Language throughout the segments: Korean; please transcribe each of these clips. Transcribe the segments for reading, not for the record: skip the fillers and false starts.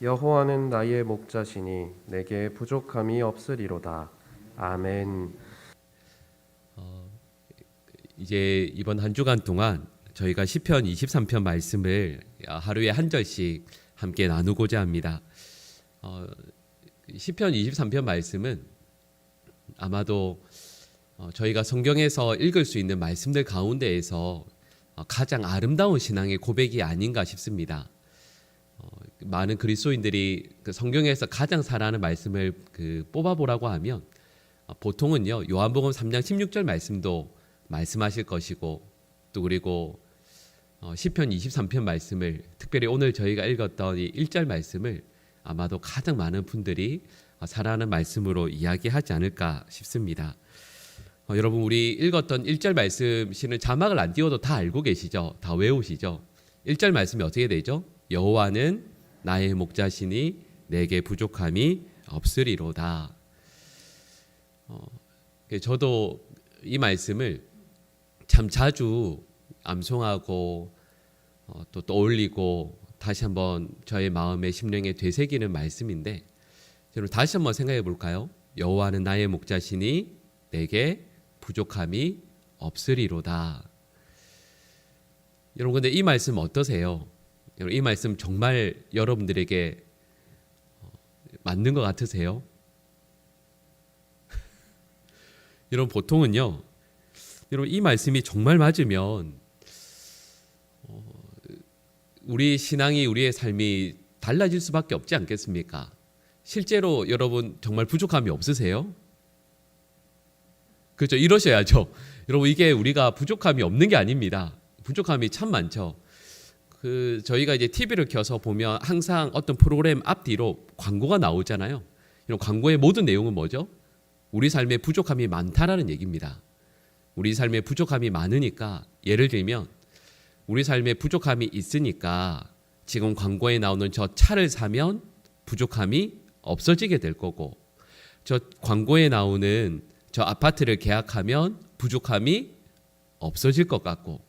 여호와는 나의 목자시니 내게 부족함이 없으리로다. 아멘. 이제 이번 한 주간 동안 저희가 시편 23편 말씀을 하루에 한 절씩 함께 나누고자 합니다. 시편 23편 말씀은 아마도 저희가 성경에서 읽을 수 있는 말씀들 가운데에서 가장 아름다운 신앙의 고백이 아닌가 싶습니다. 많은 그리스도인들이 성경에서 가장 사랑하는 말씀을 뽑아보라고 하면 보통은요 요한복음 3장 16절 말씀도 말씀하실 것이고, 또 그리고 시편 23편 말씀을, 특별히 오늘 저희가 읽었던 이 1절 말씀을 아마도 가장 많은 분들이 사랑하는 말씀으로 이야기하지 않을까 싶습니다. 여러분, 우리 읽었던 1절 말씀 실은 자막을 안 띄워도 다 알고 계시죠? 다 외우시죠? 1절 말씀이 어떻게 되죠? 여호와는 나의 목자시니 내게 부족함이 없으리로다. 저도 이 말씀을 참 자주 암송하고 또 떠올리고 다시 한번 저의 마음의 심령에 되새기는 말씀인데, 여러분 다시 한번 생각해 볼까요? 여호와는 나의 목자시니 내게 부족함이 없으리로다. 여러분, 근데 이 말씀 어떠세요? 여러분, 이 말씀 정말 여러분들에게 맞는 것 같으세요? 여러분, 보통은요, 여러분 이 말씀이 정말 맞으면 우리 신앙이, 우리의 삶이 달라질 수밖에 없지 않겠습니까? 실제로 여러분 정말 부족함이 없으세요? 그렇죠? 이러셔야죠. 여러분, 이게 우리가 부족함이 없는 게 아닙니다. 부족함이 참 많죠. 저희가 이제 TV를 켜서 보면 항상 어떤 프로그램 앞뒤로 광고가 나오잖아요. 이런 광고의 모든 내용은 뭐죠? 우리 삶에 부족함이 많다라는 얘기입니다. 우리 삶에 부족함이 많으니까, 예를 들면 우리 삶에 부족함이 있으니까 지금 광고에 나오는 저 차를 사면 부족함이 없어지게 될 거고, 저 광고에 나오는 저 아파트를 계약하면 부족함이 없어질 것 같고,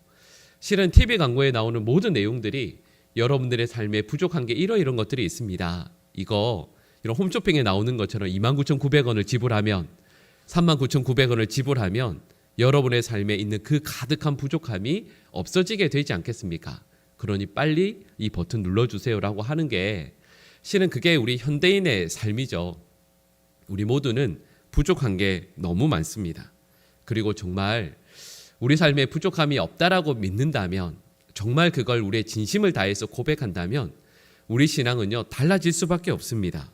실은 TV 광고에 나오는 모든 내용들이 여러분들의 삶에 부족한 게 이런 것들이 있습니다. 이런 홈쇼핑에 나오는 것처럼 29,900원을 지불하면, 39,900원을 지불하면 여러분의 삶에 있는 그 가득한 부족함이 없어지게 되지 않겠습니까? 그러니 빨리 이 버튼 눌러주세요라고 하는 게, 실은 그게 우리 현대인의 삶이죠. 우리 모두는 부족한 게 너무 많습니다. 그리고 정말 우리 삶에 부족함이 없다라고 믿는다면, 정말 그걸 우리의 진심을 다해서 고백한다면 우리 신앙은요 달라질 수밖에 없습니다.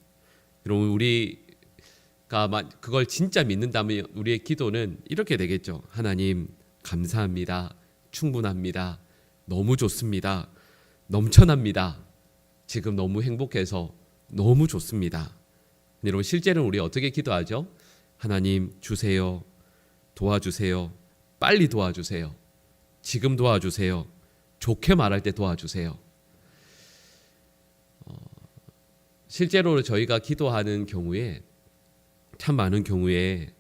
여러분, 우리가 그걸 진짜 믿는다면 우리의 기도는 이렇게 되겠죠. 하나님, 감사합니다. 충분합니다. 너무 좋습니다. 넘쳐납니다. 지금 너무 행복해서 너무 좋습니다. 여러분, 실제로는 우리 어떻게 기도하죠? 하나님, 주세요. 도와주세요. 빨리 도와주세요. 지금 도와주세요. 좋게 말할 때 도와주세요. 실제로 저희가 기도하는 경우에, 참 많은 경우에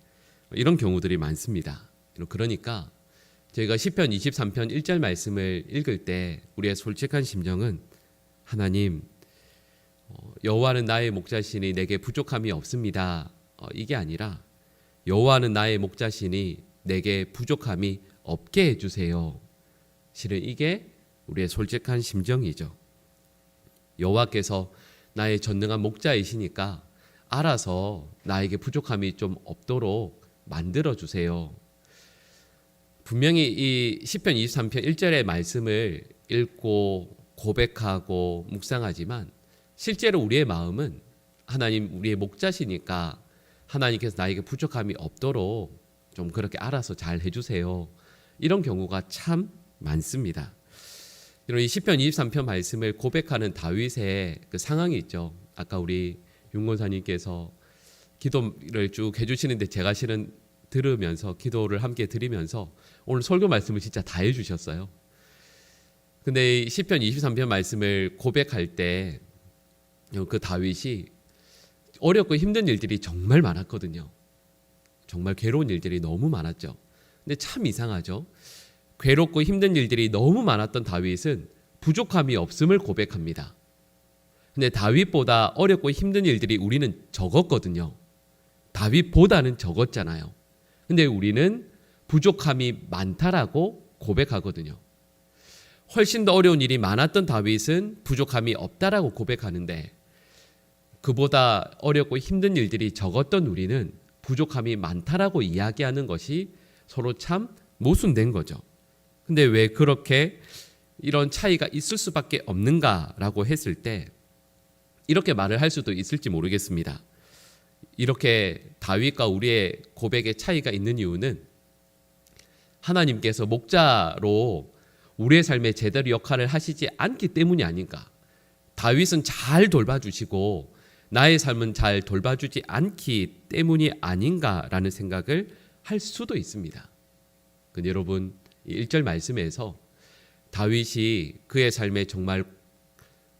이런 경우들이 많습니다. 그러니까 저희가 시편 23편 1절 말씀을 읽을 때 우리의 솔직한 심정은, 하나님, 여호와는 나의 목자시니 내게 부족함이 없습니다. 이게 아니라, 여호와는 나의 목자시니 내게 부족함이 없게 해주세요. 실은 이게 우리의 솔직한 심정이죠. 여호와께서 나의 전능한 목자이시니까 알아서 나에게 부족함이 좀 없도록 만들어 주세요. 분명히 이 시편 23편 1절의 말씀을 읽고 고백하고 묵상하지만, 실제로 우리의 마음은 하나님, 우리의 목자시니까 하나님께서 나에게 부족함이 없도록 좀 그렇게 알아서 잘 해주세요. 이런 경우가 참 많습니다. 이 시편 23편 말씀을 고백하는 다윗의 그 상황이 있죠. 아까 우리 윤권사님께서 기도를 쭉 해주시는데, 제가 실은 들으면서 기도를 함께 드리면서 오늘 설교 말씀을 진짜 다 해주셨어요. 근데 시편 23편 말씀을 고백할 때 그 다윗이 어렵고 힘든 일들이 정말 많았거든요. 정말 괴로운 일들이 너무 많았죠. 근데 참 이상하죠. 괴롭고 힘든 일들이 너무 많았던 다윗은 부족함이 없음을 고백합니다. 근데 다윗보다 어렵고 힘든 일들이 우리는 적었거든요. 다윗보다는 적었잖아요. 근데 우리는 부족함이 많다라고 고백하거든요. 훨씬 더 어려운 일이 많았던 다윗은 부족함이 없다라고 고백하는데, 그보다 어렵고 힘든 일들이 적었던 우리는 부족함이 많다라고 이야기하는 것이 서로 참 모순된 거죠. 근데 왜 그렇게 이런 차이가 있을 수밖에 없는가라고 했을 때 이렇게 말을 할 수도 있을지 모르겠습니다. 이렇게 다윗과 우리의 고백의 차이가 있는 이유는 하나님께서 목자로 우리의 삶에 제대로 역할을 하시지 않기 때문이 아닌가. 다윗은 잘 돌봐주시고 나의 삶은 잘 돌봐주지 않기 때문이 아닌가라는 생각을 할 수도 있습니다. 근데 여러분, 1절 말씀에서 다윗이 그의 삶에 정말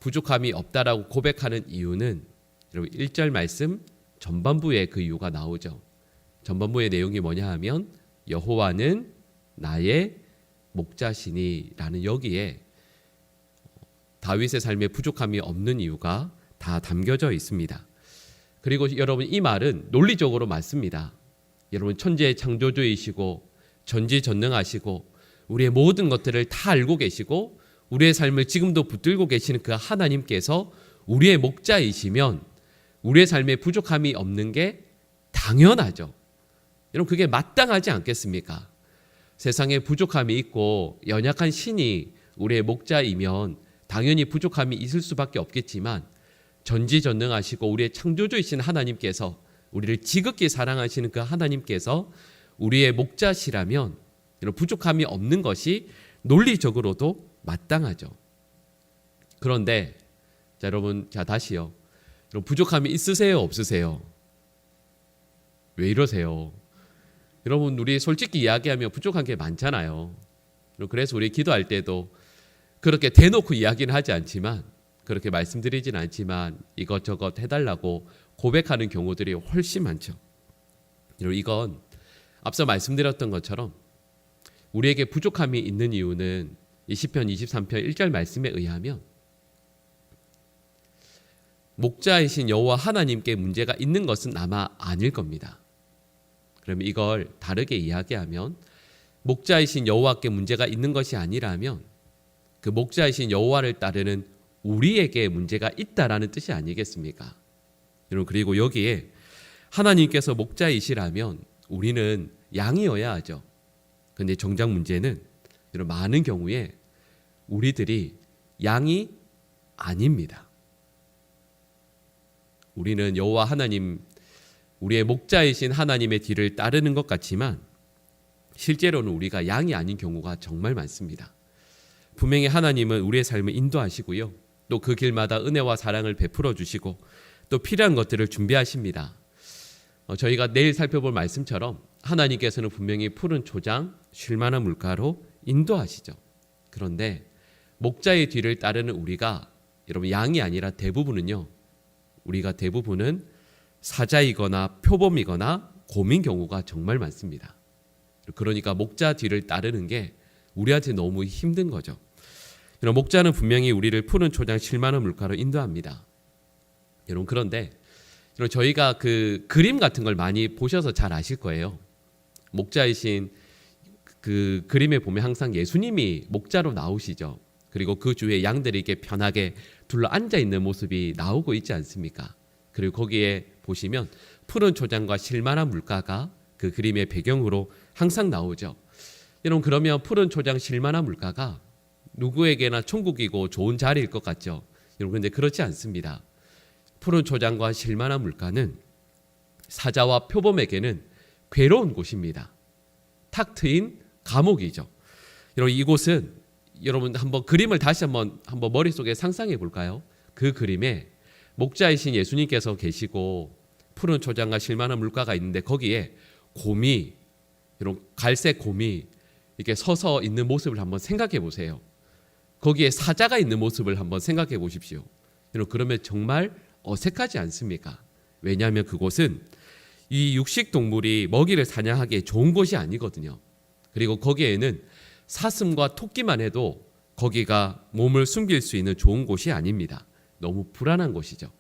부족함이 없다라고 고백하는 이유는, 여러분 1절 말씀 전반부에 그 이유가 나오죠. 전반부의 내용이 뭐냐 하면 여호와는 나의 목자시니 라는, 여기에 다윗의 삶에 부족함이 없는 이유가 다 담겨져 있습니다. 그리고 여러분, 이 말은 논리적으로 맞습니다. 여러분, 천지의 창조주이시고 전지전능하시고 우리의 모든 것들을 다 알고 계시고 우리의 삶을 지금도 붙들고 계시는 그 하나님께서 우리의 목자이시면 우리의 삶에 부족함이 없는 게 당연하죠. 여러분, 그게 마땅하지 않겠습니까? 세상에 부족함이 있고 연약한 신이 우리의 목자이면 당연히 부족함이 있을 수밖에 없겠지만, 전지전능하시고 우리의 창조주이신 하나님께서 우리를 지극히 사랑하시는 그 하나님께서 우리의 목자시라면 이런 부족함이 없는 것이 논리적으로도 마땅하죠. 그런데 자, 여러분, 다시요. 여러분, 부족함이 있으세요, 없으세요? 왜 이러세요? 여러분, 우리 솔직히 이야기하면 부족한 게 많잖아요. 그래서 우리 기도할 때도 그렇게 대놓고 이야기는 하지 않지만, 그렇게 말씀드리진 않지만 이것저것 해달라고 고백하는 경우들이 훨씬 많죠. 이건 앞서 말씀드렸던 것처럼 우리에게 부족함이 있는 이유는 이 시편 23편 1절 말씀에 의하면 목자이신 여호와 하나님께 문제가 있는 것은 아마 아닐 겁니다. 그러면 이걸 다르게 이야기하면, 목자이신 여호와께 문제가 있는 것이 아니라면 그 목자이신 여호와를 따르는 우리에게 문제가 있다라는 뜻이 아니겠습니까? 여러분, 그리고 여기에 하나님께서 목자이시라면 우리는 양이어야 하죠. 그런데 정작 문제는 이런 많은 경우에 우리들이 양이 아닙니다. 우리는 여호와 하나님, 우리의 목자이신 하나님의 뒤를 따르는 것 같지만 실제로는 우리가 양이 아닌 경우가 정말 많습니다. 분명히 하나님은 우리의 삶을 인도하시고요, 또 그 길마다 은혜와 사랑을 베풀어 주시고 또 필요한 것들을 준비하십니다. 저희가 내일 살펴볼 말씀처럼 하나님께서는 분명히 푸른 초장, 쉴만한 물가로 인도하시죠. 그런데 목자의 뒤를 따르는 우리가, 여러분, 양이 아니라 대부분은요, 우리가 대부분은 사자이거나 표범이거나 곰인 경우가 정말 많습니다. 그러니까 목자 뒤를 따르는 게 우리한테 너무 힘든 거죠. 목자는 분명히 우리를 푸른 초장, 쉴만한 물가로 인도합니다. 여러분, 그런데 저희가 그 그림 같은 걸 많이 보셔서 잘 아실 거예요. 목자이신 그 그림에 보면 항상 예수님이 목자로 나오시죠. 그리고 그 주위에 양들이 이렇게 편하게 둘러 앉아 있는 모습이 나오고 있지 않습니까? 그리고 거기에 보시면 푸른 초장과 쉴만한 물가가 그 그림의 배경으로 항상 나오죠. 여러분, 그러면 푸른 초장, 쉴만한 물가가 누구에게나 천국이고 좋은 자리일 것 같죠. 여러분, 그런데 그렇지 않습니다. 푸른 초장과 쉴만한 물가는 사자와 표범에게는 괴로운 곳입니다. 탁 트인 감옥이죠. 여러분, 이곳은, 여러분 한번 그림을 다시 한번 머릿속에 상상해 볼까요? 그 그림에 목자이신 예수님께서 계시고 푸른 초장과 쉴만한 물가가 있는데 거기에 곰이, 이런 갈색 곰이 이렇게 서서 있는 모습을 한번 생각해 보세요. 거기에 사자가 있는 모습을 한번 생각해 보십시오. 여러분, 그러면 정말 어색하지 않습니까? 왜냐하면 그곳은 이 육식 동물이 먹이를 사냥하기에 좋은 곳이 아니거든요. 그리고 거기에는 사슴과 토끼만 해도 거기가 몸을 숨길 수 있는 좋은 곳이 아닙니다. 너무 불안한 곳이죠.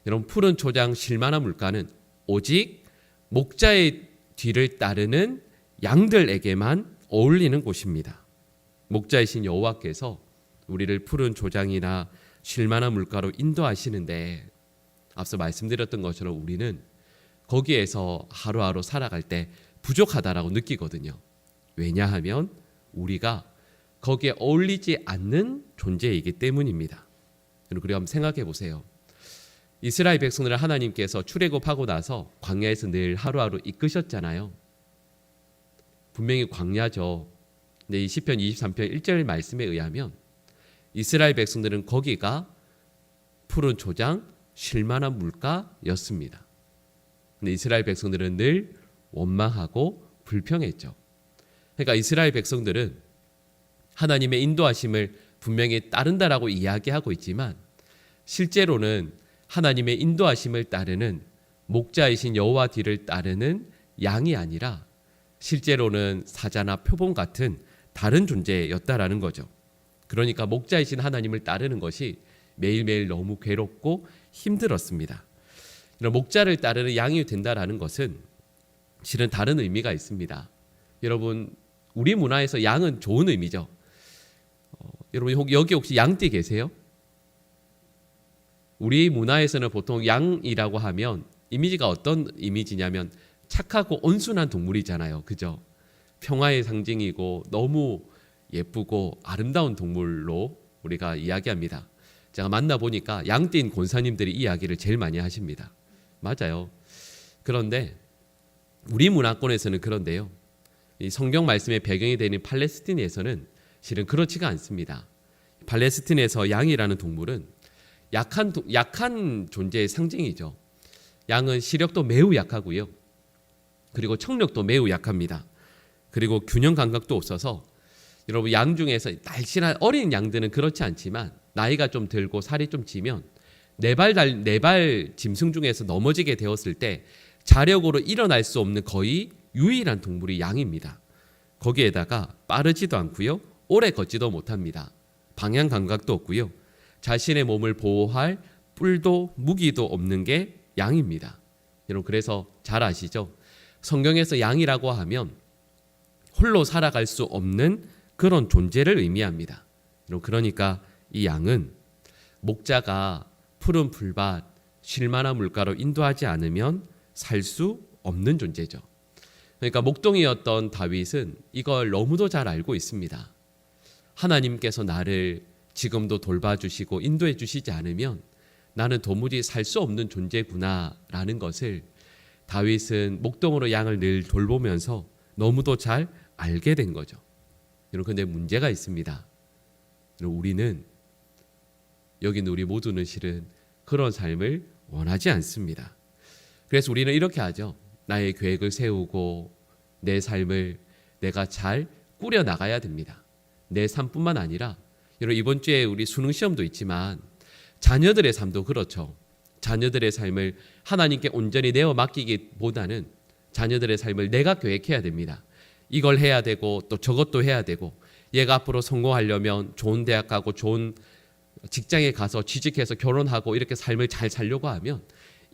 여러분, 푸른 초장 쉴만한 물가는 오직 목자의 뒤를 따르는 양들에게만 어울리는 곳입니다. 목자이신 여호와께서 우리를 푸른 조장이나 쉴만한 물가로 인도하시는데, 앞서 말씀드렸던 것처럼 우리는 거기에서 하루하루 살아갈 때 부족하다라고 느끼거든요. 왜냐하면 우리가 거기에 어울리지 않는 존재이기 때문입니다. 그리고 한번 생각해 보세요. 이스라엘 백성들을 하나님께서 출애굽하고 나서 광야에서 늘 하루하루 이끄셨잖아요. 분명히 광야죠. 근데 이 시편 23편 1절 말씀에 의하면 이스라엘 백성들은 거기가 푸른 초장, 쉴만한 물가였습니다. 근데 이스라엘 백성들은 늘 원망하고 불평했죠. 그러니까 이스라엘 백성들은 하나님의 인도하심을 분명히 따른다라고 이야기하고 있지만 실제로는 하나님의 인도하심을 따르는 목자이신 여호와 뒤를 따르는 양이 아니라 실제로는 사자나 표범 같은 다른 존재였다라는 거죠. 그러니까 목자이신 하나님을 따르는 것이 매일매일 너무 괴롭고 힘들었습니다. 목자를 따르는 양이 된다라는 것은 실은 다른 의미가 있습니다. 여러분, 우리 문화에서 양은 좋은 의미죠. 여러분, 여기 혹시 양띠 계세요? 우리 문화에서는 보통 양이라고 하면 이미지가 어떤 이미지냐면 착하고 온순한 동물이잖아요. 그죠? 평화의 상징이고 너무 예쁘고 아름다운 동물로 우리가 이야기합니다. 제가 만나보니까 양띠인 권사님들이 이 이야기를 제일 많이 하십니다. 맞아요. 그런데 우리 문화권에서는 그런데요. 이 성경 말씀의 배경이 되는 팔레스틴에서는 실은 그렇지가 않습니다. 팔레스틴에서 양이라는 동물은 약한 존재의 상징이죠. 양은 시력도 매우 약하고요. 그리고 청력도 매우 약합니다. 그리고 균형 감각도 없어서 여러분, 양 중에서 날씬한 어린 양들은 그렇지 않지만 나이가 좀 들고 살이 좀 찌면 네 발 짐승 중에서 넘어지게 되었을 때 자력으로 일어날 수 없는 거의 유일한 동물이 양입니다. 거기에다가 빠르지도 않고요. 오래 걷지도 못합니다. 방향 감각도 없고요. 자신의 몸을 보호할 뿔도 무기도 없는 게 양입니다. 여러분, 그래서 잘 아시죠? 성경에서 양이라고 하면 홀로 살아갈 수 없는 그런 존재를 의미합니다. 그러니까 이 양은 목자가 푸른 풀밭, 쉴만한 물가로 인도하지 않으면 살 수 없는 존재죠. 그러니까 목동이었던 다윗은 이걸 너무도 잘 알고 있습니다. 하나님께서 나를 지금도 돌봐주시고 인도해 주시지 않으면 나는 도무지 살 수 없는 존재구나라는 것을 다윗은 목동으로 양을 늘 돌보면서 너무도 잘 알게 된 거죠. 그런데 문제가 있습니다. 우리는, 여기 있는 우리 모두는 실은 그런 삶을 원하지 않습니다. 그래서 우리는 이렇게 하죠. 나의 계획을 세우고 내 삶을 내가 잘 꾸려 나가야 됩니다. 내 삶뿐만 아니라 여러분, 이번 주에 우리 수능 시험도 있지만 자녀들의 삶도 그렇죠. 자녀들의 삶을 하나님께 온전히 내어 맡기기보다는 자녀들의 삶을 내가 계획해야 됩니다. 이걸 해야 되고 또 저것도 해야 되고, 얘가 앞으로 성공하려면 좋은 대학 가고 좋은 직장에 가서 취직해서 결혼하고 이렇게 삶을 잘 살려고 하면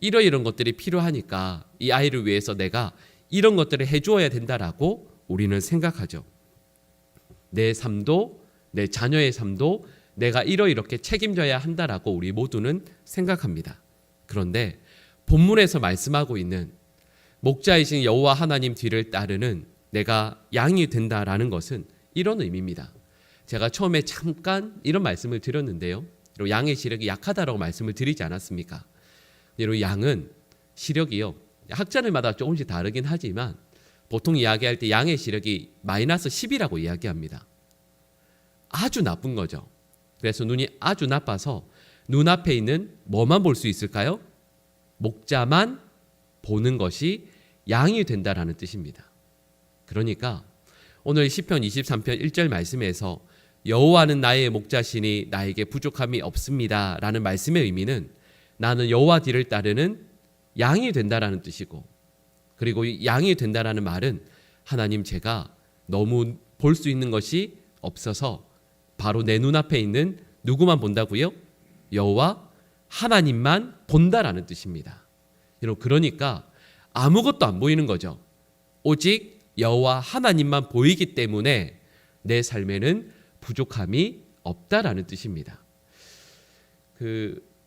이런 것들이 필요하니까 이 아이를 위해서 내가 이런 것들을 해주어야 된다라고 우리는 생각하죠. 내 삶도, 내 자녀의 삶도 내가 이렇게 책임져야 한다라고 우리 모두는 생각합니다. 그런데 본문에서 말씀하고 있는 목자이신 여호와 하나님 뒤를 따르는 내가 양이 된다라는 것은 이런 의미입니다. 제가 처음에 잠깐 이런 말씀을 드렸는데요. 양의 시력이 약하다라고 말씀을 드리지 않았습니까? 양은 시력이요, 학자들마다 조금씩 다르긴 하지만 보통 이야기할 때 양의 시력이 마이너스 10이라고 이야기합니다. 아주 나쁜 거죠. 그래서 눈이 아주 나빠서 눈앞에 있는 뭐만 볼 수 있을까요? 목자만 보는 것이 양이 된다라는 뜻입니다. 그러니까 오늘 시편 23편 1절 말씀에서 여호와는 나의 목자시니 나에게 부족함이 없습니다 라는 말씀의 의미는 나는 여호와 뒤를 따르는 양이 된다라는 뜻이고, 그리고 이 양이 된다라는 말은 하나님, 제가 너무 볼 수 있는 것이 없어서 바로 내 눈앞에 있는 누구만 본다고요? 여호와 하나님만 본다라는 뜻입니다. 여러분, 그러니까 아무것도 안 보이는 거죠. 오직 여호와 하나님만 보이기 때문에 내 삶에는 부족함이 없다라는 뜻입니다.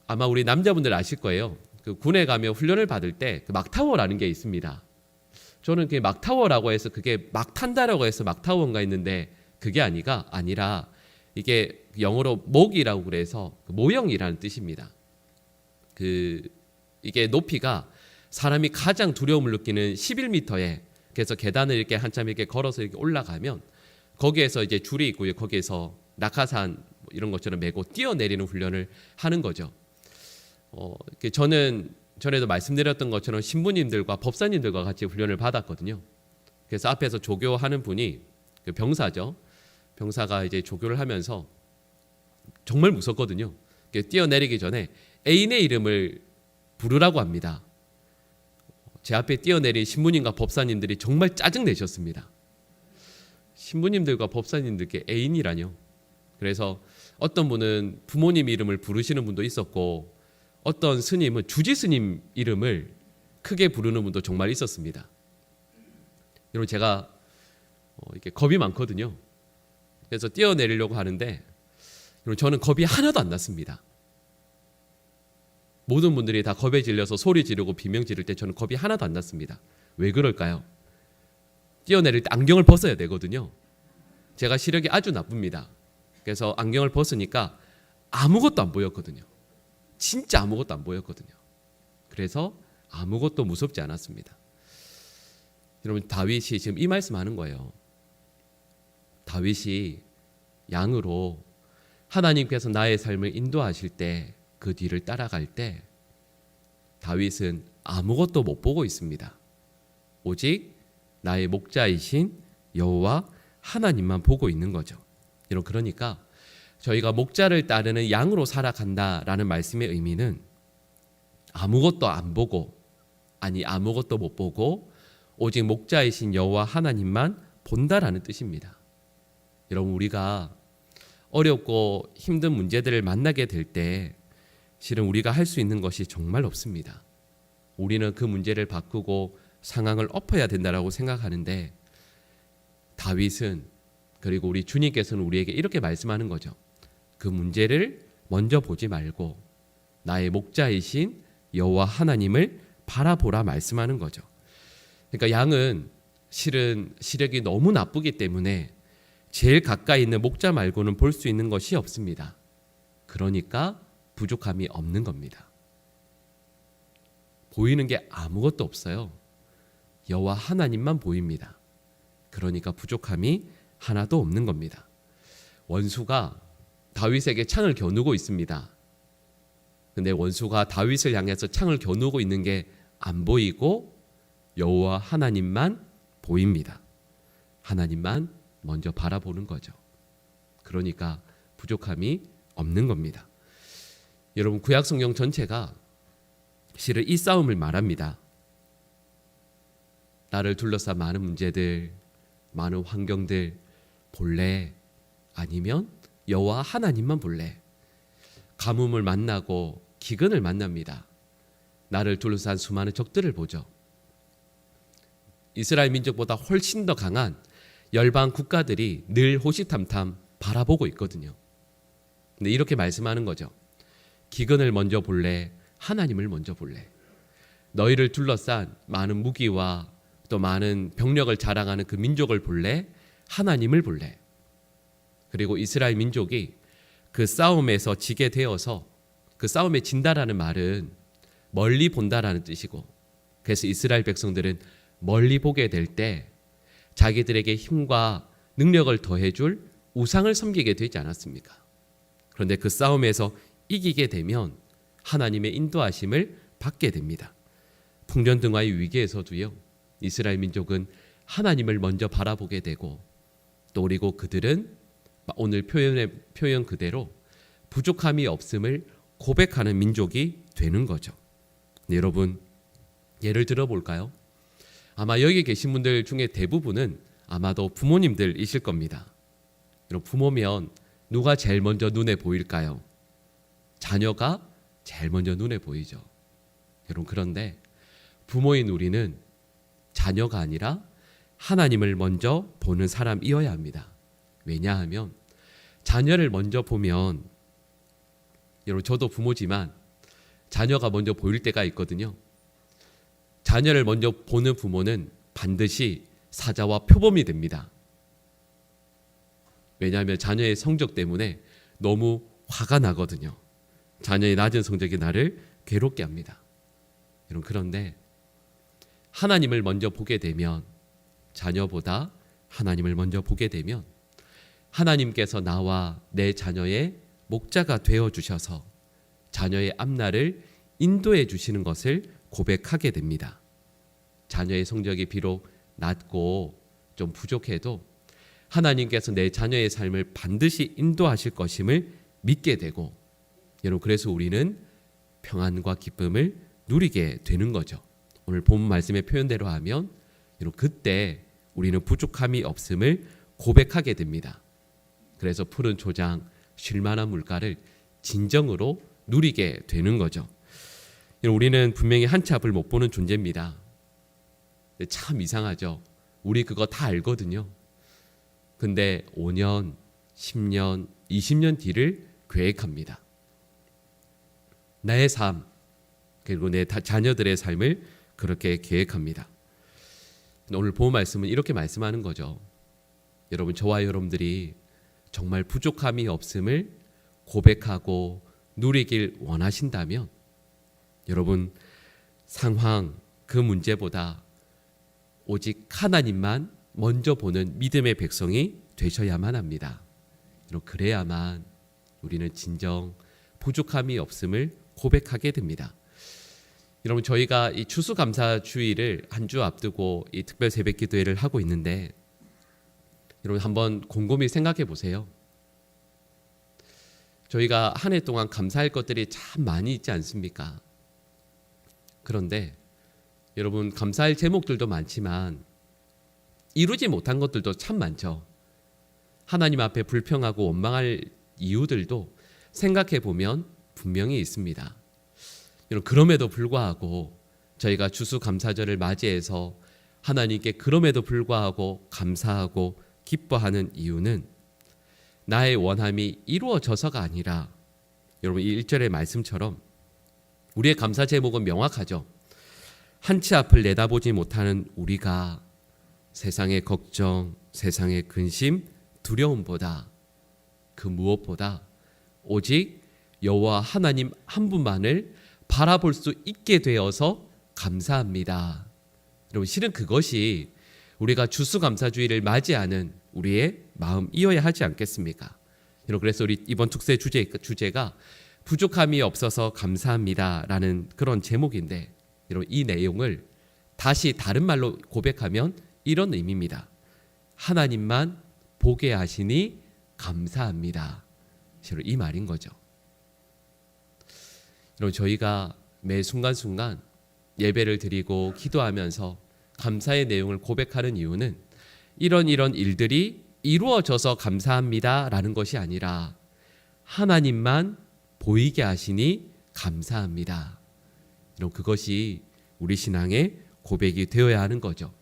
아마 우리 남자분들 아실 거예요. 군에 가면 훈련을 받을 때 막타워라는 게 있습니다. 저는 그게 막타워라고 해서 그게 막 탄다라고 해서 막타워인가 했는데 그게 아니라 이게 영어로 목이라고 그래서 모형이라는 뜻입니다. 이게 높이가 사람이 가장 두려움을 느끼는 11m에 그래서 계단을 이렇게 한참 이렇게 걸어서 이렇게 올라가면 거기에서 이제 줄이 있고요. 거기에서 낙하산 이런 것처럼 메고 뛰어내리는 훈련을 하는 거죠. 저는 전에도 말씀드렸던 것처럼 신부님들과 법사님들과 같이 훈련을 받았거든요. 그래서 앞에서 조교하는 분이 병사죠. 병사가 이제 조교를 하면서 정말 무섭거든요. 뛰어내리기 전에 애인의 이름을 부르라고 합니다. 제 앞에 뛰어내린 신부님과 법사님들이 정말 짜증 내셨습니다. 신부님들과 법사님들께 애인이라뇨. 그래서 어떤 분은 부모님 이름을 부르시는 분도 있었고 어떤 스님은 주지 스님 이름을 크게 부르는 분도 정말 있었습니다. 여러분, 제가 이렇게 겁이 많거든요. 그래서 뛰어내리려고 하는데 여러분, 저는 겁이 하나도 안 났습니다. 모든 분들이 다 겁에 질려서 소리 지르고 비명 지를 때 저는 겁이 하나도 안 났습니다. 왜 그럴까요? 뛰어내릴 때 안경을 벗어야 되거든요. 제가 시력이 아주 나쁩니다. 그래서 안경을 벗으니까 아무것도 안 보였거든요. 진짜 아무것도 안 보였거든요. 그래서 아무것도 무섭지 않았습니다. 여러분, 다윗이 지금 이 말씀하는 거예요. 다윗이 양으로 하나님께서 나의 삶을 인도하실 때 그 뒤를 따라갈 때 다윗은 아무것도 못 보고 있습니다. 오직 나의 목자이신 여호와 하나님만 보고 있는 거죠. 여러분, 그러니까 저희가 목자를 따르는 양으로 살아간다라는 말씀의 의미는 아무것도 안 보고 아무것도 못 보고 오직 목자이신 여호와 하나님만 본다라는 뜻입니다. 여러분, 우리가 어렵고 힘든 문제들을 만나게 될 때 실은 우리가 할 수 있는 것이 정말 없습니다. 우리는 그 문제를 바꾸고 상황을 엎어야 된다라고 생각하는데 다윗은 그리고 우리 주님께서는 우리에게 이렇게 말씀하는 거죠. 그 문제를 먼저 보지 말고 나의 목자이신 여호와 하나님을 바라보라 말씀하는 거죠. 그러니까 양은 실은 시력이 너무 나쁘기 때문에 제일 가까이 있는 목자 말고는 볼 수 있는 것이 없습니다. 그러니까 부족함이 없는 겁니다. 보이는 게 아무것도 없어요. 여호와 하나님만 보입니다. 그러니까 부족함이 하나도 없는 겁니다. 원수가 다윗에게 창을 겨누고 있습니다. 근데 원수가 다윗을 향해서 창을 겨누고 있는 게 안 보이고 여호와 하나님만 보입니다. 하나님만 먼저 바라보는 거죠. 그러니까 부족함이 없는 겁니다. 여러분, 구약 성경 전체가 실은 이 싸움을 말합니다. 나를 둘러싼 많은 문제들, 많은 환경들 볼래? 아니면 여호와 하나님만 볼래? 가뭄을 만나고 기근을 만납니다. 나를 둘러싼 수많은 적들을 보죠. 이스라엘 민족보다 훨씬 더 강한 열방 국가들이 늘 호시탐탐 바라보고 있거든요. 근데 이렇게 말씀하는 거죠. 기근을 먼저 볼래? 하나님을 먼저 볼래? 너희를 둘러싼 많은 무기와 또 많은 병력을 자랑하는 그 민족을 볼래? 하나님을 볼래? 그리고 이스라엘 민족이 그 싸움에서 지게 되어서 그 싸움에 진다라는 말은 멀리 본다라는 뜻이고, 그래서 이스라엘 백성들은 멀리 보게 될 때 자기들에게 힘과 능력을 더해줄 우상을 섬기게 되지 않았습니까? 그런데 그 싸움에서 이기게 되면 하나님의 인도하심을 받게 됩니다. 풍년등화의 위기에서도요, 이스라엘 민족은 하나님을 먼저 바라보게 되고, 또 그리고 그들은 오늘 표현 그대로 부족함이 없음을 고백하는 민족이 되는 거죠. 네, 여러분, 예를 들어 볼까요? 아마 여기 계신 분들 중에 대부분은 아마도 부모님들이실 겁니다. 여러분, 부모면 누가 제일 먼저 눈에 보일까요? 자녀가 제일 먼저 눈에 보이죠. 여러분, 그런데 부모인 우리는 자녀가 아니라 하나님을 먼저 보는 사람이어야 합니다. 왜냐하면 자녀를 먼저 보면, 여러분, 저도 부모지만 자녀가 먼저 보일 때가 있거든요. 자녀를 먼저 보는 부모는 반드시 사자와 표범이 됩니다. 왜냐하면 자녀의 성적 때문에 너무 화가 나거든요. 자녀의 낮은 성적이 나를 괴롭게 합니다. 여러분, 그런데 하나님을 먼저 보게 되면, 자녀보다 하나님을 먼저 보게 되면 하나님께서 나와 내 자녀의 목자가 되어 주셔서 자녀의 앞날을 인도해 주시는 것을 고백하게 됩니다. 자녀의 성적이 비록 낮고 좀 부족해도 하나님께서 내 자녀의 삶을 반드시 인도하실 것임을 믿게 되고, 여러분, 그래서 우리는 평안과 기쁨을 누리게 되는 거죠. 오늘 본문 말씀의 표현대로 하면, 여러분, 그때 우리는 부족함이 없음을 고백하게 됩니다. 그래서 푸른 초장, 쉴만한 물가를 진정으로 누리게 되는 거죠. 우리는 분명히 한 치 앞을 못 보는 존재입니다. 참 이상하죠. 우리 그거 다 알거든요. 근데 5년, 10년, 20년 뒤를 계획합니다. 나의 삶, 그리고 내 자녀들의 삶을 그렇게 계획합니다. 오늘 본 말씀은 이렇게 말씀하는 거죠. 여러분, 저와 여러분들이 정말 부족함이 없음을 고백하고 누리길 원하신다면, 여러분, 상황, 그 문제보다 오직 하나님만 먼저 보는 믿음의 백성이 되셔야만 합니다. 그래야만 우리는 진정 부족함이 없음을 고백하게 됩니다. 여러분, 저희가 이 추수감사주의를 한 주 앞두고 이 특별 새벽 기도회를 하고 있는데, 여러분 한번 곰곰이 생각해 보세요. 저희가 한 해 동안 감사할 것들이 참 많이 있지 않습니까? 그런데 여러분, 감사할 제목들도 많지만 이루지 못한 것들도 참 많죠. 하나님 앞에 불평하고 원망할 이유들도 생각해 보면 분명히 있습니다. 여러분, 그럼에도 불구하고 저희가 추수감사절을 맞이해서 하나님께 그럼에도 불구하고 감사하고 기뻐하는 이유는 나의 원함이 이루어져서가 아니라, 여러분, 이 1절의 말씀처럼 우리의 감사 제목은 명확하죠. 한 치 앞을 내다보지 못하는 우리가 세상의 걱정, 세상의 근심, 두려움보다, 그 무엇보다 오직 여호와 하나님 한 분만을 바라볼 수 있게 되어서 감사합니다. 여러분, 실은 그것이 우리가 추수감사주의를 맞이하는 우리의 마음이어야 하지 않겠습니까? 여러분, 그래서 우리 이번 특세 주제가 부족함이 없어서 감사합니다라는 그런 제목인데, 여러분, 이 내용을 다시 다른 말로 고백하면 이런 의미입니다. 하나님만 보게 하시니 감사합니다. 여러분, 이 말인 거죠. 여러분, 저희가 매 순간순간 예배를 드리고 기도하면서 감사의 내용을 고백하는 이유는 이런 일들이 이루어져서 감사합니다라는 것이 아니라 하나님만 보이게 하시니 감사합니다. 여러분, 그것이 우리 신앙의 고백이 되어야 하는 거죠.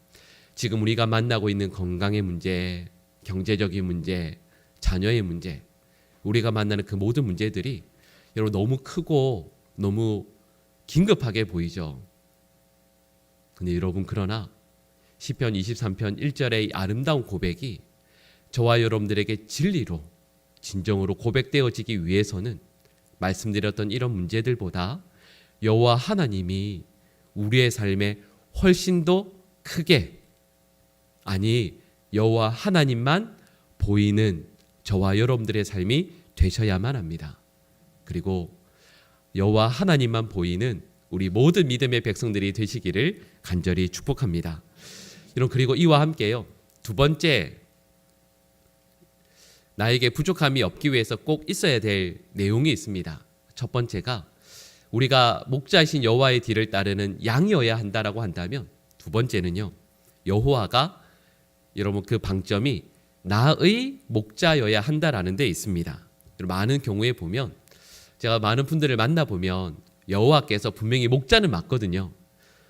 지금 우리가 만나고 있는 건강의 문제, 경제적인 문제, 자녀의 문제, 우리가 만나는 그 모든 문제들이 여러분 너무 크고 너무 긴급하게 보이죠. 근데 여러분, 그러나 시편 23편 1절의 아름다운 고백이 저와 여러분들에게 진리로 진정으로 고백되어지기 위해서는 말씀드렸던 이런 문제들보다 여호와 하나님이 우리의 삶에 훨씬 더 크게, 아니 여호와 하나님만 보이는 저와 여러분들의 삶이 되셔야만 합니다. 그리고 여호와 하나님만 보이는 우리 모든 믿음의 백성들이 되시기를 간절히 축복합니다. 여러분, 그리고 이와 함께요, 두 번째, 나에게 부족함이 없기 위해서 꼭 있어야 될 내용이 있습니다. 첫 번째가 우리가 목자이신 여호와의 뒤를 따르는 양이어야 한다라고 한다면, 두 번째는요, 여호와가, 여러분, 그 방점이 나의 목자여야 한다라는 데 있습니다. 많은 경우에 보면 제가 많은 분들을 만나보면 여호와께서 분명히 목자는 맞거든요.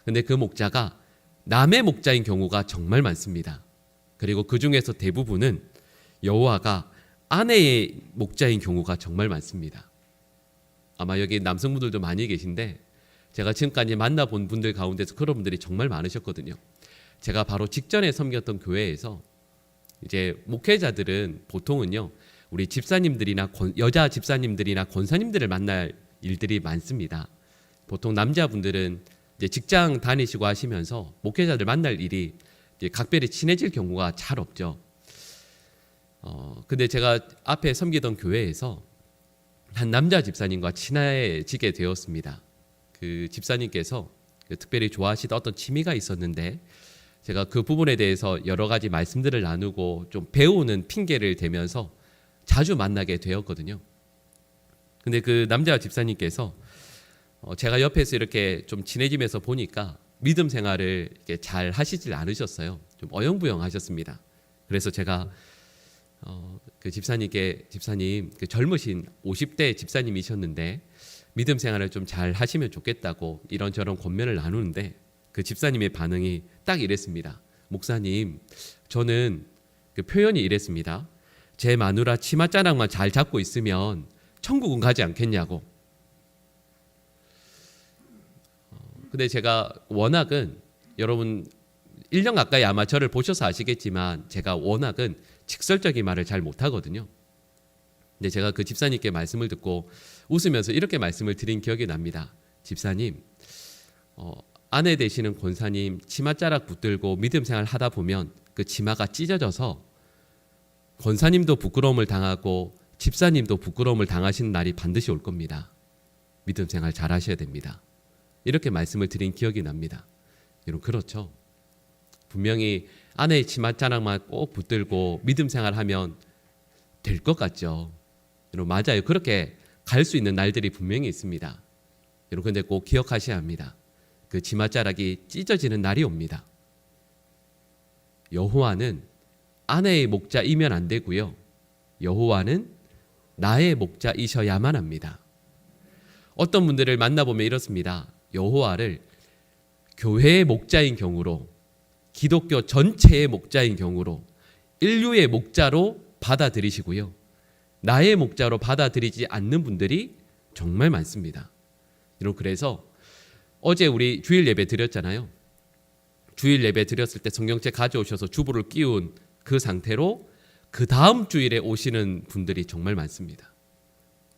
근데 그 목자가 남의 목자인 경우가 정말 많습니다. 그리고 그 중에서 대부분은 여호와가 아내의 목자인 경우가 정말 많습니다. 아마 여기 남성분들도 많이 계신데 제가 지금까지 만나본 분들 가운데서 그런 분들이 정말 많으셨거든요. 제가 바로 직전에 섬겼던 교회에서 이제 목회자들은 보통은요, 우리 집사님들이나 여자 집사님들이나 권사님들을 만날 일들이 많습니다. 보통 남자분들은 이제 직장 다니시고 하시면서 목회자들 만날 일이 이제 각별히 친해질 경우가 잘 없죠. 근데 제가 앞에 섬기던 교회에서 한 남자 집사님과 친해지게 되었습니다. 그 집사님께서 특별히 좋아하시던 어떤 취미가 있었는데 제가 그 부분에 대해서 여러 가지 말씀들을 나누고 좀 배우는 핑계를 대면서 자주 만나게 되었거든요. 근데 그 남자 집사님께서 제가 옆에서 이렇게 좀 친해지면서 보니까 믿음 생활을 이렇게 잘 하시질 않으셨어요. 좀 어영부영하셨습니다. 그래서 제가 그 집사님께 집사님, 그 젊으신 50대 집사님이셨는데 믿음 생활을 좀 잘 하시면 좋겠다고 이런저런 권면을 나누는데 그 집사님의 반응이 딱 이랬습니다. 목사님, 저는 그 표현이 이랬습니다. 제 마누라 치맛자락만 잘 잡고 있으면 천국은 가지 않겠냐고. 근데 제가 워낙은 여러분 1년 가까이 아마 저를 보셔서 아시겠지만 제가 워낙은 직설적인 말을 잘 못하거든요. 근데 제가 그 집사님께 말씀을 듣고 웃으면서 이렇게 말씀을 드린 기억이 납니다. 집사님, 아내 되시는 권사님 치맛자락 붙들고 믿음 생활 하다 보면 그 치마가 찢어져서 권사님도 부끄러움을 당하고 집사님도 부끄러움을 당하시는 날이 반드시 올 겁니다. 믿음 생활 잘 하셔야 됩니다. 이렇게 말씀을 드린 기억이 납니다. 여러분, 그렇죠? 분명히 아내의 치맛자락만 꼭 붙들고 믿음 생활하면 될 것 같죠. 여러분, 맞아요. 그렇게 갈 수 있는 날들이 분명히 있습니다. 여러분, 근데 꼭 기억하셔야 합니다. 그 치맛자락이 찢어지는 날이 옵니다. 여호와는 아내의 목자이면 안 되고요. 여호와는 나의 목자이셔야만 합니다. 어떤 분들을 만나보면 이렇습니다. 여호와를 교회의 목자인 경우로, 기독교 전체의 목자인 경우로, 인류의 목자로 받아들이시고요. 나의 목자로 받아들이지 않는 분들이 정말 많습니다. 여러분, 그래서 어제 우리 주일 예배 드렸잖아요. 주일 예배 드렸을 때 성경책 가져오셔서 주보를 끼운 그 상태로 그 다음 주일에 오시는 분들이 정말 많습니다.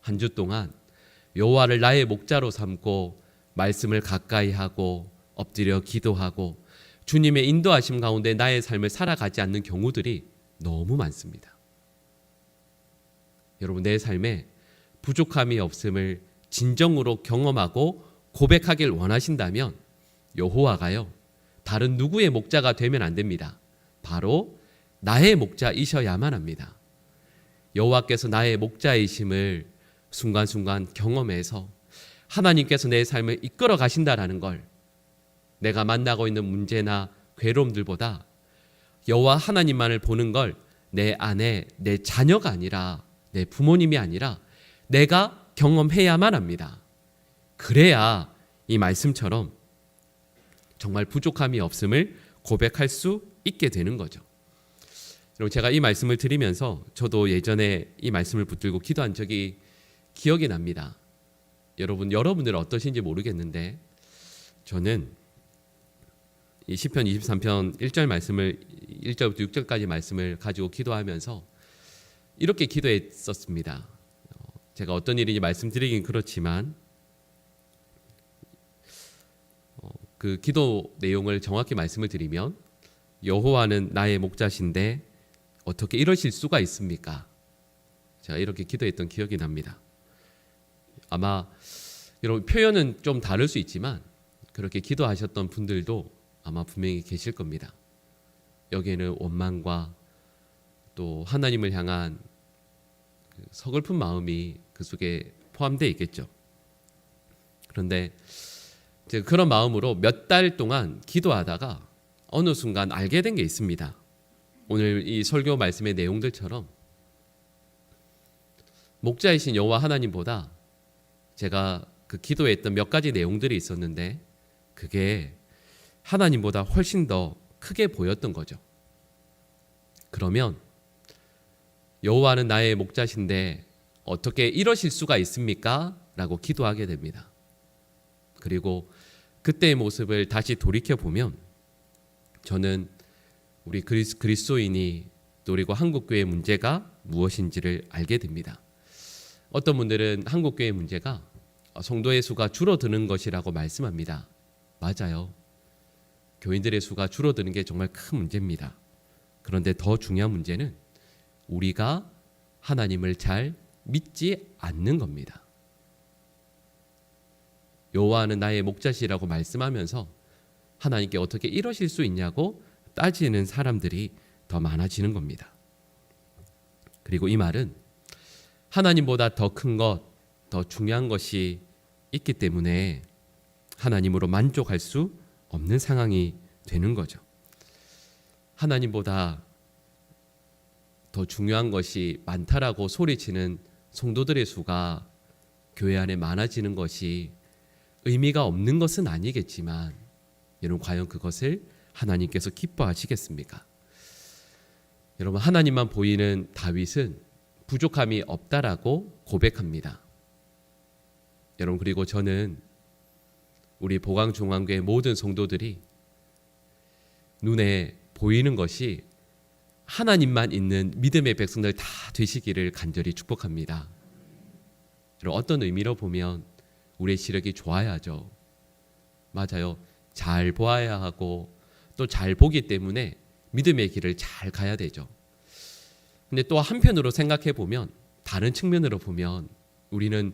한 주 동안 여호와를 나의 목자로 삼고 말씀을 가까이 하고 엎드려 기도하고 주님의 인도하심 가운데 나의 삶을 살아가지 않는 경우들이 너무 많습니다. 여러분, 내 삶에 부족함이 없음을 진정으로 경험하고 고백하길 원하신다면 여호와가요, 다른 누구의 목자가 되면 안 됩니다. 바로 나의 목자이셔야만 합니다. 여호와께서 나의 목자이심을 순간순간 경험해서 하나님께서 내 삶을 이끌어 가신다라는 걸, 내가 만나고 있는 문제나 괴로움들보다 여호와 하나님만을 보는 걸 내 아내, 내 자녀가 아니라, 내 부모님이 아니라 내가 경험해야만 합니다. 그래야 이 말씀처럼 정말 부족함이 없음을 고백할 수 있게 되는 거죠. 여러분, 제가 이 말씀을 드리면서 저도 예전에 이 말씀을 붙들고 기도한 적이 기억이 납니다. 여러분들은 어떠신지 모르겠는데 저는 이 시편 23편 1절 말씀을 1절부터 6절까지 말씀을 가지고 기도하면서 이렇게 기도했었습니다. 제가 어떤 일인지 말씀드리긴 그렇지만 그 기도 내용을 정확히 말씀을 드리면, 여호와는 나의 목자신데 어떻게 이러실 수가 있습니까? 제가 이렇게 기도했던 기억이 납니다. 아마 여러분, 표현은 좀 다를 수 있지만 그렇게 기도하셨던 분들도 아마 분명히 계실 겁니다. 여기에는 원망과 또 하나님을 향한 서글픈 마음이 그 속에 포함되어 있겠죠. 그런데 그런 마음으로 몇 달 동안 기도하다가 어느 순간 알게 된 게 있습니다. 오늘 이 설교 말씀의 내용들처럼 목자이신 여호와 하나님보다 제가 그 기도했던 몇 가지 내용들이 있었는데 그게 하나님보다 훨씬 더 크게 보였던 거죠. 그러면 여호와는 나의 목자신데 어떻게 이러실 수가 있습니까? 라고 기도하게 됩니다. 그리고 그때의 모습을 다시 돌이켜 보면 저는 우리 그리스도인이 또 그리고 한국교회의 문제가 무엇인지를 알게 됩니다. 어떤 분들은 한국교회의 문제가 성도의 수가 줄어드는 것이라고 말씀합니다. 맞아요. 교인들의 수가 줄어드는 게 정말 큰 문제입니다. 그런데 더 중요한 문제는 우리가 하나님을 잘 믿지 않는 겁니다. 여호와는 나의 목자시라고 말씀하면서 하나님께 어떻게 이러실 수 있냐고 따지는 사람들이 더 많아지는 겁니다. 그리고 이 말은 하나님보다 더 큰 것, 더 중요한 것이 있기 때문에 하나님으로 만족할 수 없는 상황이 되는 거죠. 하나님보다 더 중요한 것이 많다라고 소리치는 성도들의 수가 교회 안에 많아지는 것이 의미가 없는 것은 아니겠지만 여러분 과연 그것을 하나님께서 기뻐하시겠습니까? 여러분 하나님만 보이는 다윗은 부족함이 없다라고 고백합니다. 여러분 그리고 저는 우리 보강중앙교회 모든 성도들이 눈에 보이는 것이 하나님만 있는 믿음의 백성들 다 되시기를 간절히 축복합니다. 여러분 어떤 의미로 보면 우리의 시력이 좋아야죠. 맞아요. 잘 보아야 하고 또 잘 보기 때문에 믿음의 길을 잘 가야 되죠. 근데 또 한편으로 생각해 보면 다른 측면으로 보면 우리는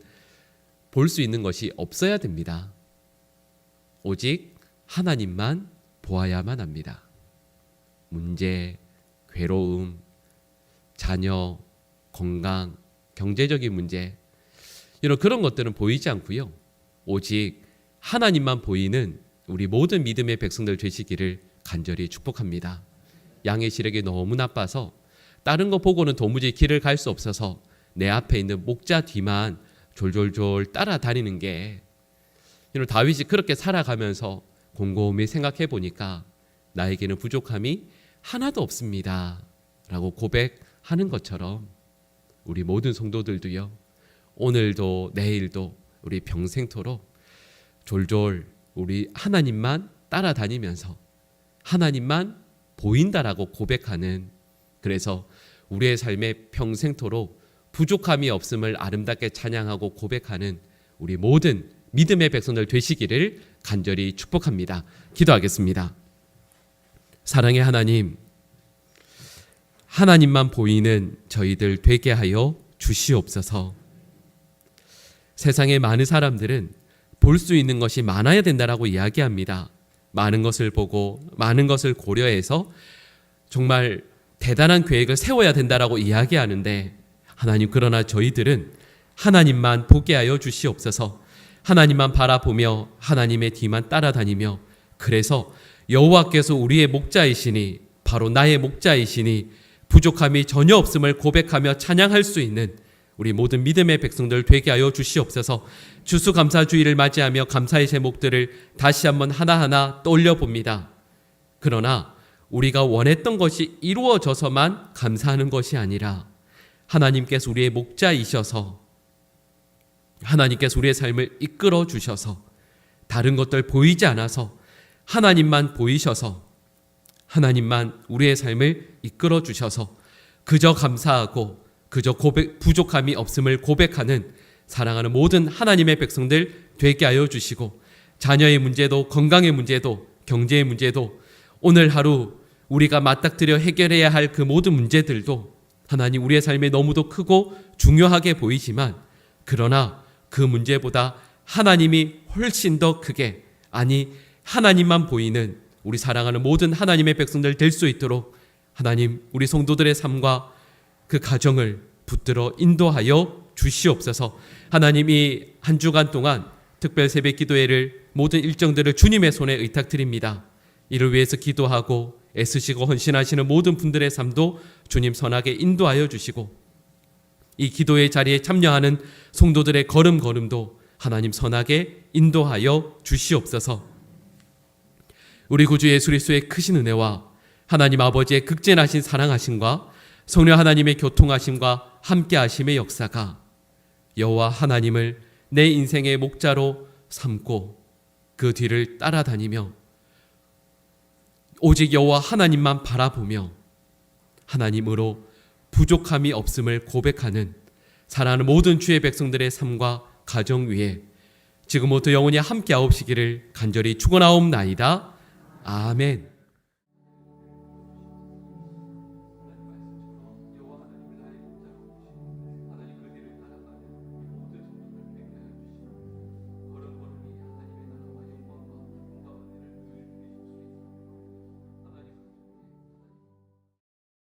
볼 수 있는 것이 없어야 됩니다. 오직 하나님만 보아야만 합니다. 문제, 괴로움, 자녀, 건강, 경제적인 문제 이런 그런 것들은 보이지 않고요. 오직 하나님만 보이는 우리 모든 믿음의 백성들 되시기를 간절히 축복합니다. 양의 시력이 너무 나빠서 다른 거 보고는 도무지 길을 갈 수 없어서 내 앞에 있는 목자 뒤만 졸졸졸 따라다니는 게 다윗이 그렇게 살아가면서 곰곰이 생각해 보니까 나에게는 부족함이 하나도 없습니다 라고 고백하는 것처럼 우리 모든 성도들도요 오늘도 내일도 우리 평생토록 졸졸 우리 하나님만 따라다니면서 하나님만 보인다라고 고백하는 그래서 우리의 삶에 평생토록 부족함이 없음을 아름답게 찬양하고 고백하는 우리 모든 믿음의 백성들 되시기를 간절히 축복합니다. 기도하겠습니다. 사랑의 하나님, 하나님만 보이는 저희들 되게 하여 주시옵소서. 세상의 많은 사람들은 볼 수 있는 것이 많아야 된다라고 이야기합니다. 많은 것을 보고 많은 것을 고려해서 정말 대단한 계획을 세워야 된다라고 이야기하는데 하나님 그러나 저희들은 하나님만 보게 하여 주시옵소서. 하나님만 바라보며 하나님의 뒤만 따라다니며 그래서 여호와께서 우리의 목자이시니 바로 나의 목자이시니 부족함이 전혀 없음을 고백하며 찬양할 수 있는 우리 모든 믿음의 백성들 되게 하여 주시옵소서. 추수감사주의를 맞이하며 감사의 제목들을 다시 한번 하나하나 떠올려 봅니다. 그러나 우리가 원했던 것이 이루어져서만 감사하는 것이 아니라 하나님께서 우리의 목자이셔서 하나님께서 우리의 삶을 이끌어 주셔서 다른 것들 보이지 않아서 하나님만 보이셔서 하나님만 우리의 삶을 이끌어 주셔서 그저 감사하고 그저 부족함이 없음을 고백하는 사랑하는 모든 하나님의 백성들 되게 하여 주시고 자녀의 문제도 건강의 문제도 경제의 문제도 오늘 하루 우리가 맞닥뜨려 해결해야 할 그 모든 문제들도 하나님 우리의 삶에 너무도 크고 중요하게 보이지만 그러나 그 문제보다 하나님이 훨씬 더 크게 아니 하나님만 보이는 우리 사랑하는 모든 하나님의 백성들 될 수 있도록 하나님 우리 성도들의 삶과 그 가정을 붙들어 인도하여 주시옵소서. 하나님이 한 주간 동안 특별 새벽 기도회를 모든 일정들을 주님의 손에 의탁드립니다. 이를 위해서 기도하고 애쓰시고 헌신하시는 모든 분들의 삶도 주님 선하게 인도하여 주시고 이 기도의 자리에 참여하는 성도들의 걸음걸음도 하나님 선하게 인도하여 주시옵소서. 우리 구주 예수 그리스도의 크신 은혜와 하나님 아버지의 극진하신 사랑하심과 성령 하나님의 교통하심과 함께하심의 역사가 여호와 하나님을 내 인생의 목자로 삼고 그 뒤를 따라다니며 오직 여호와 하나님만 바라보며 하나님으로 부족함이 없음을 고백하는 사랑하는 모든 주의 백성들의 삶과 가정 위에 지금부터 영원히 함께하옵시기를 간절히 축원하옵나이다. 아멘.